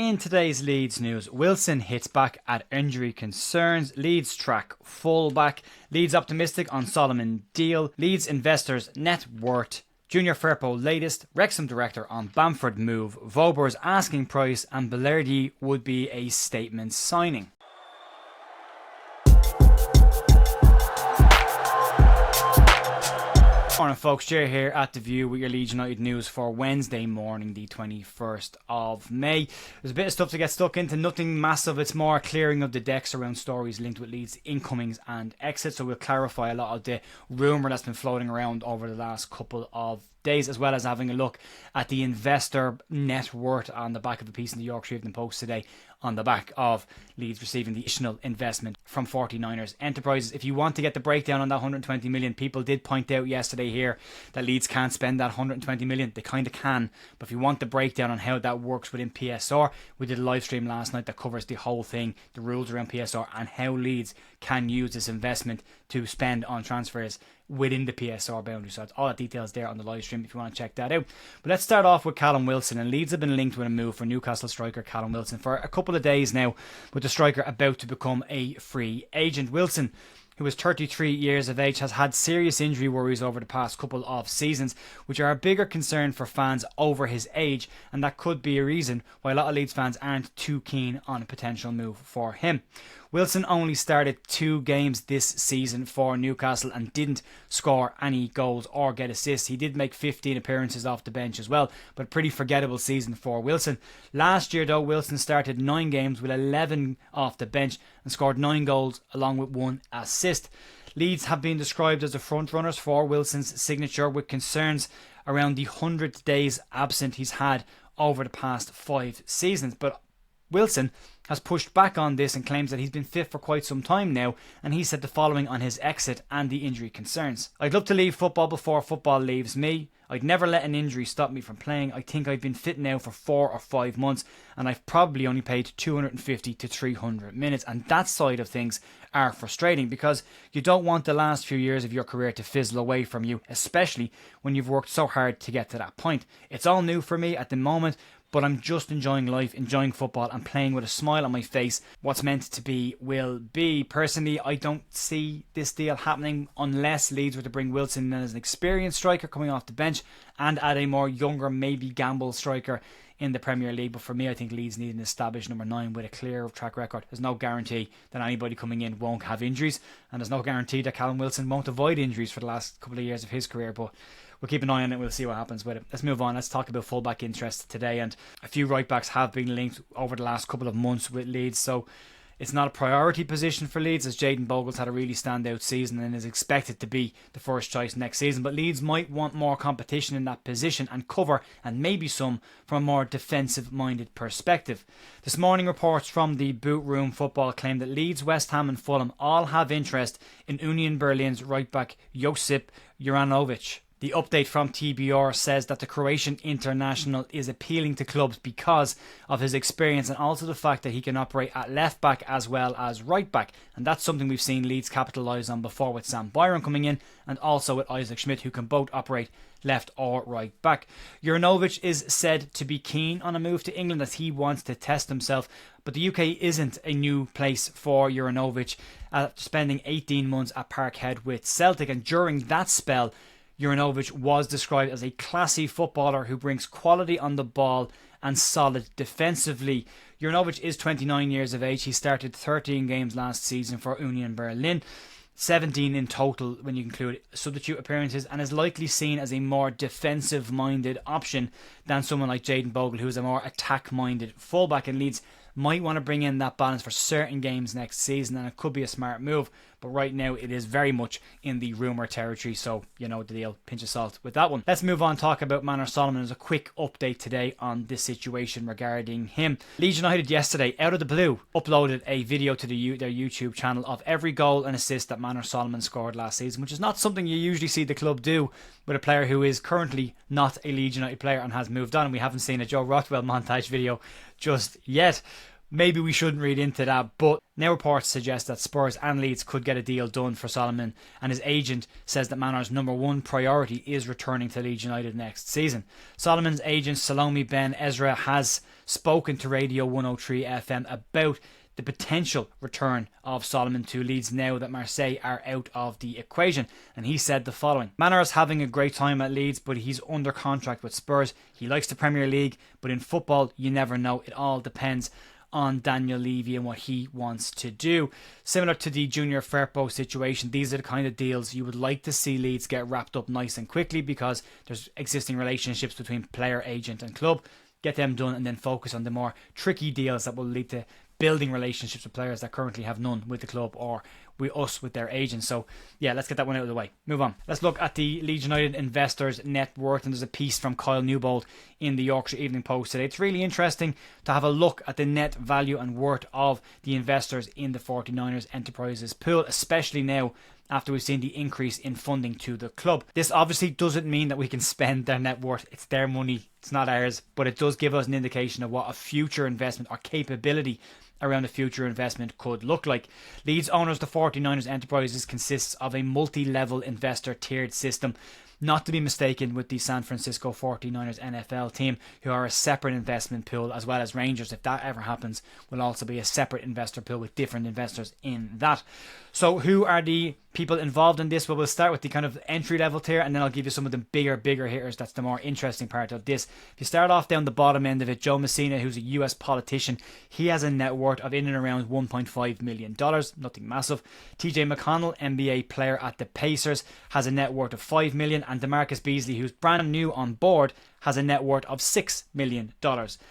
In today's Leeds news, Wilson hits back at injury concerns, Leeds track fullback, Leeds optimistic on Solomon deal, Leeds Investors net worth, Junior Firpo latest, Wrexham director on Bamford move, Wober's asking price, and Balerdi would be a statement signing. Morning folks, Jay here at The View with your Leeds United news for Wednesday morning the 21st of May. There's a bit of stuff to get stuck into, nothing massive, it's more clearing of the decks around stories linked with Leeds incomings and exits, so we'll clarify a lot of the rumour that's been floating around over the last couple of days, as well as having a look at the investor net worth on the back of a piece in the Yorkshire Evening Post today on the back of Leeds receiving the additional investment from 49ers Enterprises. If you want to get the breakdown on that 120 million, people did point out yesterday here that Leeds can't spend that 120 million. They kind of can, but if you want the breakdown on how that works within PSR, we did a live stream last night that covers the whole thing, the rules around PSR and how Leeds can use this investment to spend on transfers within the PSR boundary. So it's all the details there on the live stream if you want to check that out. But let's start off with Callum Wilson, and Leeds have been linked with a move for Newcastle striker Callum Wilson for a couple of days now, with the striker about to become a free agent. Wilson, who is 33 years of age, has had serious injury worries over the past couple of seasons, which are a bigger concern for fans over his age, and that could be a reason why a lot of Leeds fans aren't too keen on a potential move for him. Wilson only started 2 games this season for Newcastle and didn't score any goals or get assists. He did make 15 appearances off the bench as well, but a pretty forgettable season for Wilson. Last year though, Wilson started 9 games with 11 off the bench and scored 9 goals along with 1 assist. Leeds have been described as the front runners for Wilson's signature, with concerns around the 100 days absent he's had over the past 5 seasons. But Wilson has pushed back on this and claims that he's been fit for quite some time now, and he said the following on his exit and the injury concerns. "I'd love to leave football before football leaves me. I'd never let an injury stop me from playing. I think I've been fit now for 4 or 5 months, and I've probably only played 250 to 300 minutes. And that side of things are frustrating, because you don't want the last few years of your career to fizzle away from you, especially when you've worked so hard to get to that point. It's all new for me at the moment, but I'm just enjoying life, enjoying football and playing with a smile on my face. What's meant to be will be. Personally, I don't see this deal happening unless Leeds were to bring Wilson in as an experienced striker coming off the bench and add a more younger, maybe gamble striker in the Premier League. But for me, I think Leeds need an established number 9 with a clear track record. There's no guarantee that anybody coming in won't have injuries, and there's no guarantee that Callum Wilson won't avoid injuries for the last couple of years of his career, but we'll keep an eye on it. We'll see what happens with it. Let's move on. Let's talk about fullback interest today. And a few right backs have been linked over the last couple of months with Leeds. So it's not a priority position for Leeds, as Jayden Bogle's had a really standout season and is expected to be the first choice next season. But Leeds might want more competition in that position and cover, and maybe some, from a more defensive-minded perspective. This morning, reports from the Boot Room Football claim that Leeds, West Ham and Fulham all have interest in Union Berlin's right back Yosip Juranovic. The update from TBR says that the Croatian international is appealing to clubs because of his experience and also the fact that he can operate at left back as well as right back, and that's something we've seen Leeds capitalise on before with Sam Byron coming in, and also with Isaac Schmidt, who can both operate left or right back. Juranovic is said to be keen on a move to England as he wants to test himself, but the UK isn't a new place for Juranovic after spending 18 months at Parkhead with Celtic, and during that spell Juranovic was described as a classy footballer who brings quality on the ball and solid defensively. Juranovic is 29 years of age. He started 13 games last season for Union Berlin, 17 in total when you include substitute appearances, and is likely seen as a more defensive-minded option than someone like Jayden Bogle, who is a more attack-minded fullback, and Leeds might want to bring in that balance for certain games next season, and it could be a smart move. But right now it is very much in the rumour territory, so you know the deal, pinch of salt with that one. Let's move on, talk about Manor Solomon. There's a quick update today on this situation regarding him. Leeds United yesterday, out of the blue, uploaded a video to their YouTube channel of every goal and assist that Manor Solomon scored last season, which is not something you usually see the club do with a player who is currently not a Leeds United player and has moved on. And we haven't seen a Joe Rothwell montage video just yet. maybe we shouldn't read into that, but now reports suggest that Spurs and Leeds could get a deal done for Solomon, and his agent says that Manor's number one priority is returning to Leeds United next season. Solomon's agent Salome Ben Ezra has spoken to Radio 103 FM about the potential return of Solomon to Leeds now that Marseille are out of the equation, and he said the following: Manor is having a great time at Leeds, but he's under contract with Spurs. He likes the Premier League, but in football you never know. It all depends on Daniel Levy and what he wants to do. Similar to the Junior Firpo situation, these are the kind of deals you would like to see Leeds get wrapped up nice and quickly, because there's existing relationships between player, agent and club. Get them done and then focus on the more tricky deals that will lead to building relationships with players that currently have none with the club or with their agents. So yeah, let's get that one out of the way. Move on. Let's look at the Leeds United investors' net worth, and there's a piece from Kyle Newbold in the Yorkshire Evening Post today. It's really interesting to have a look at the net value and worth of the investors in the 49ers Enterprises pool, especially now after we've seen the increase in funding to the club. This obviously doesn't mean that we can spend their net worth. It's their money, it's not ours, but it does give us an indication of what a future investment or capability around a future investment could look like. Leeds owners, the 49ers Enterprises, consists of a multi-level investor tiered system, not to be mistaken with the San Francisco 49ers NFL team, who are a separate investment pool, as well as Rangers, if that ever happens, will also be a separate investor pool with different investors in that. So who are the people involved in this? Well, we'll start with the kind of entry level tier, and then I'll give you some of the bigger hitters. That's the more interesting part of this. If you start off down the bottom end of it, Joe Messina, who's a US politician, he has a net worth of in and around $1.5 million, nothing massive. TJ McConnell, NBA player at the Pacers, has a net worth of $5 million, and DeMarcus Beasley, who's brand new on board, has a net worth of $6 million.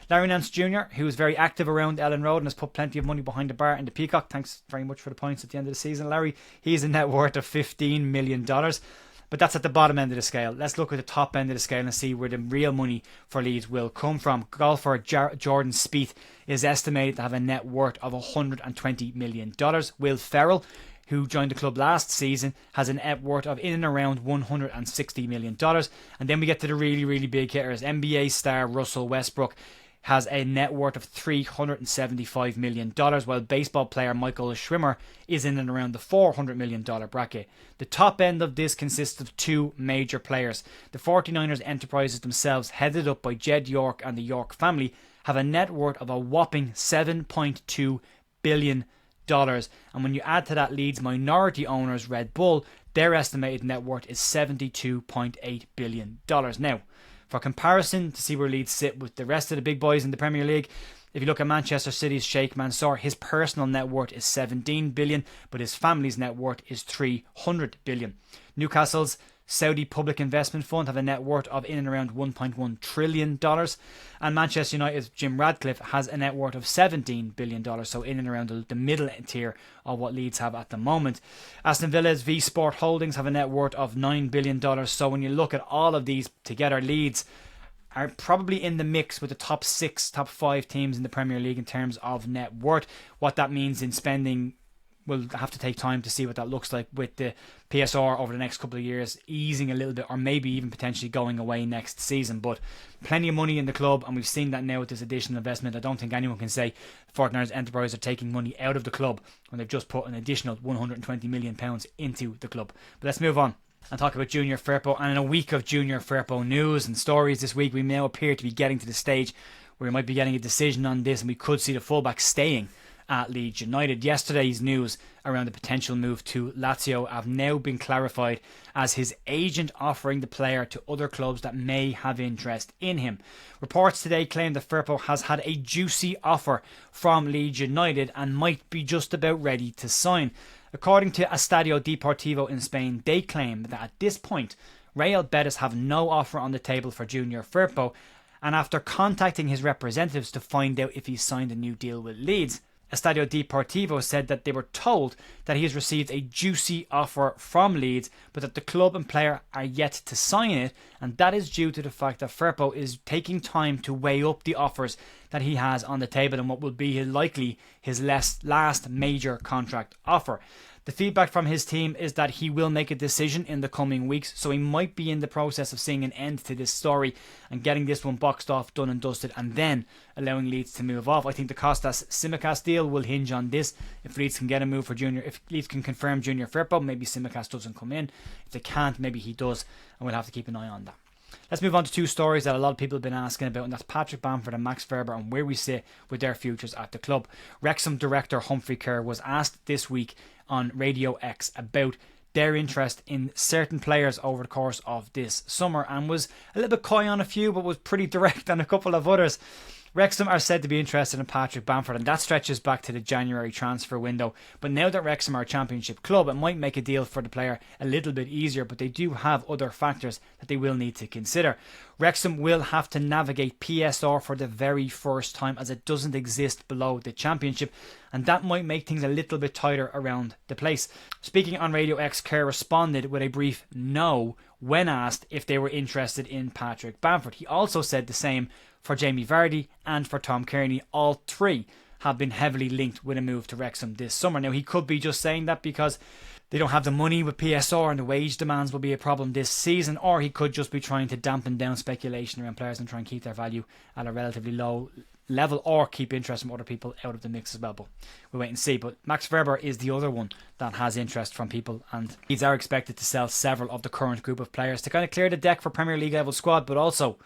Larry Nance Jr., who is very active around Ellen Road and has put plenty of money behind the bar in the Peacock, thanks very much for the points at the end of the season, Larry, he has a net worth of $15 million. But that's at the bottom end of the scale. Let's look at the top end of the scale and see where the real money for Leeds will come from. Golfer Jordan Spieth is estimated to have a net worth of $120 million. Will Ferrell, who joined the club last season, has a net worth of in and around $160 million. And then we get to the really big hitters. NBA star Russell Westbrook has a net worth of $375 million, while baseball player Michael Schwimmer is in and around the $400 million bracket. The top end of this consists of two major players. The 49ers Enterprises themselves, headed up by Jed York and the York family, have a net worth of a whopping $7.2 billion. And when you add to that Leeds minority owners Red Bull, their estimated net worth is $72.8 billion. Now, for comparison, to see where Leeds sit with the rest of the big boys in the Premier League, if you look at Manchester City's Sheikh Mansour, his personal net worth is $17 billion, but his family's net worth is $300 billion. Newcastle's Saudi Public Investment Fund have a net worth of in and around $1.1 trillion. And Manchester United's Jim Radcliffe has a net worth of $17 billion, so in and around the middle tier of what Leeds have at the moment. Aston Villa's V Sport Holdings have a net worth of $9 billion. So when you look at all of these together, Leeds are probably in the mix with the top 5 teams in the Premier League in terms of net worth. What that means in spending, we'll have to take time to see what that looks like with the PSR over the next couple of years easing a little bit, or maybe even potentially going away next season. But plenty of money in the club, and we've seen that now with this additional investment. I don't think anyone can say 49ers Enterprise are taking money out of the club when they've just put an additional £120 million into the club. But let's move on and talk about Junior Firpo. And in a week of Junior Firpo news and stories this week, we now appear to be getting to the stage where we might be getting a decision on this, and we could see the fullback staying at Leeds United. Yesterday's news around the potential move to Lazio have now been clarified as his agent offering the player to other clubs that may have interest in him. Reports today claim that Firpo has had a juicy offer from Leeds United and might be just about ready to sign. According to Estadio Deportivo in Spain, they claim that at this point Real Betis have no offer on the table for Junior Firpo, and after contacting his representatives to find out if he signed a new deal with Leeds, Estadio Deportivo said that they were told that he has received a juicy offer from Leeds, but that the club and player are yet to sign it, and that is due to the fact that Firpo is taking time to weigh up the offers that he has on the table and what will be likely his last major contract offer. The feedback from his team is that he will make a decision in the coming weeks, so he might be in the process of seeing an end to this story and getting this one boxed off, done and dusted, and then allowing Leeds to move off. I think the Kostas Tsimikas deal will hinge on this. If Leeds can get a move for Junior, if Leeds can confirm Junior Firpo, maybe Tsimikas doesn't come in. If they can't, maybe he does, and we'll have to keep an eye on that. Let's move on to two stories that a lot of people have been asking about, and that's Patrick Bamford and Max Verber and where we sit with their futures at the club. Wrexham director Humphrey Kerr was asked this week on Radio X about their interest in certain players over the course of this summer, and was a little bit coy on a few but was pretty direct on a couple of others. Wrexham are said to be interested in Patrick Bamford, and that stretches back to the January transfer window. But now that Wrexham are a championship club, it might make a deal for the player a little bit easier, but they do have other factors that they will need to consider. Wrexham will have to navigate PSR for the very first time, as it doesn't exist below the championship, and that might make things a little bit tighter around the place. Speaking on Radio X, Kerr responded with a brief no when asked if they were interested in Patrick Bamford. He also said the same for Jamie Vardy and for Tom Kearney. All three have been heavily linked with a move to Wrexham this summer. Now, he could be just saying that because they don't have the money with PSR and the wage demands will be a problem this season, or he could just be trying to dampen down speculation around players and try and keep their value at a relatively low level, or keep interest from other people out of the mix as well. But we'll wait and see. But Max Verber is the other one that has interest from people, and these are expected to sell several of the current group of players to kind of clear the deck for Premier League level squad, but also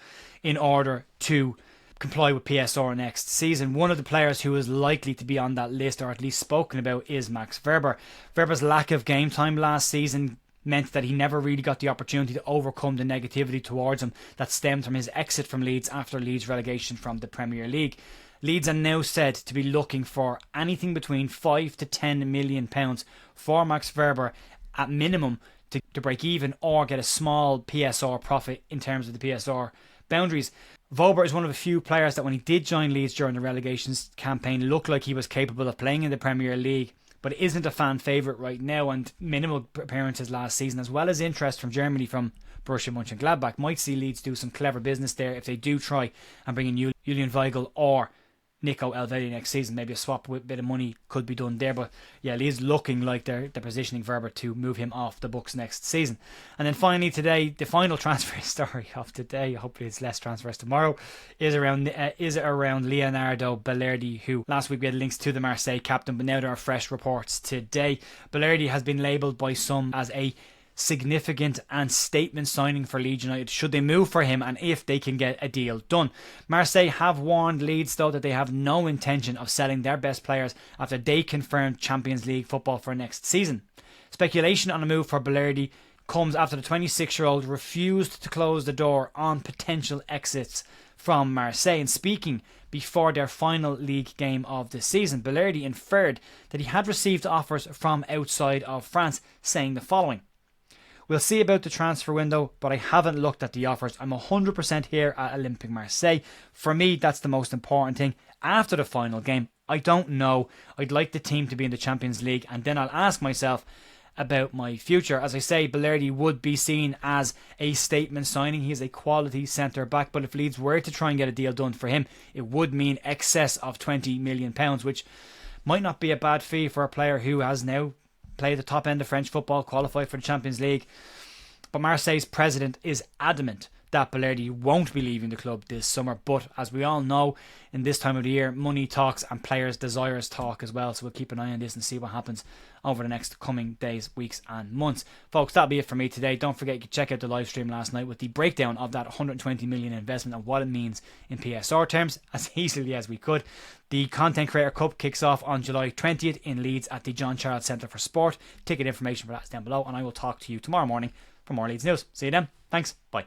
in order to comply with PSR next season. One of the players who is likely to be on that list, or at least spoken about, is Max Verber. Verber's lack of game time last season meant that he never really got the opportunity to overcome the negativity towards him that stemmed from his exit from Leeds after Leeds' relegation from the Premier League. Leeds are now said to be looking for anything between £5 to £10 million for Max Verber at minimum to break even or get a small PSR profit in terms of the PSR boundaries. Wober is one of the few players that when he did join Leeds during the relegations campaign looked like he was capable of playing in the Premier League, but isn't a fan favourite right now, and minimal appearances last season, as well as interest from Germany from Borussia Mönchengladbach, might see Leeds do some clever business there if they do try and bring in Julian Weigl or Nico Elvedi next season. Maybe a swap with a bit of money could be done there, but yeah, Leeds looking like they're positioning Verber to move him off the books next season. And then finally today, the final transfer story of today, hopefully it's less transfers tomorrow, is around Leonardo Balerdi, who last week we had links to the Marseille captain, but now there are fresh reports today. Balerdi has been labelled by some as a significant and statement signing for Leeds United should they move for him and if they can get a deal done. Marseille have warned Leeds though that they have no intention of selling their best players after they confirmed Champions League football for next season. Speculation on a move for Balerdi comes after the 26-year-old refused to close the door on potential exits from Marseille, and speaking before their final league game of the season, Balerdi inferred that he had received offers from outside of France, saying the following: "We'll see about the transfer window, but I haven't looked at the offers. I'm 100% here at Olympique Marseille. For me, that's the most important thing. After the final game, I don't know. I'd like the team to be in the Champions League, and then I'll ask myself about my future." As I say, Balerdi would be seen as a statement signing. He is a quality centre-back, but if Leeds were to try and get a deal done for him, it would mean excess of £20 million, which might not be a bad fee for a player who has now play the top end of French football, qualify for the Champions League. But Marseille's president is adamant that Balerdi won't be leaving the club this summer. But as we all know, in this time of the year, money talks and players' desires talk as well. So we'll keep an eye on this and see what happens over the next coming days, weeks and months. Folks, that'll be it for me today. Don't forget you can check out the live stream last night with the breakdown of that 120 million investment and what it means in PSR terms as easily as we could. The Content Creator Cup kicks off on July 20th in Leeds at the John Charles Centre for Sport. Ticket information for that is down below, and I will talk to you tomorrow morning for more Leeds news. See you then. Thanks. Bye.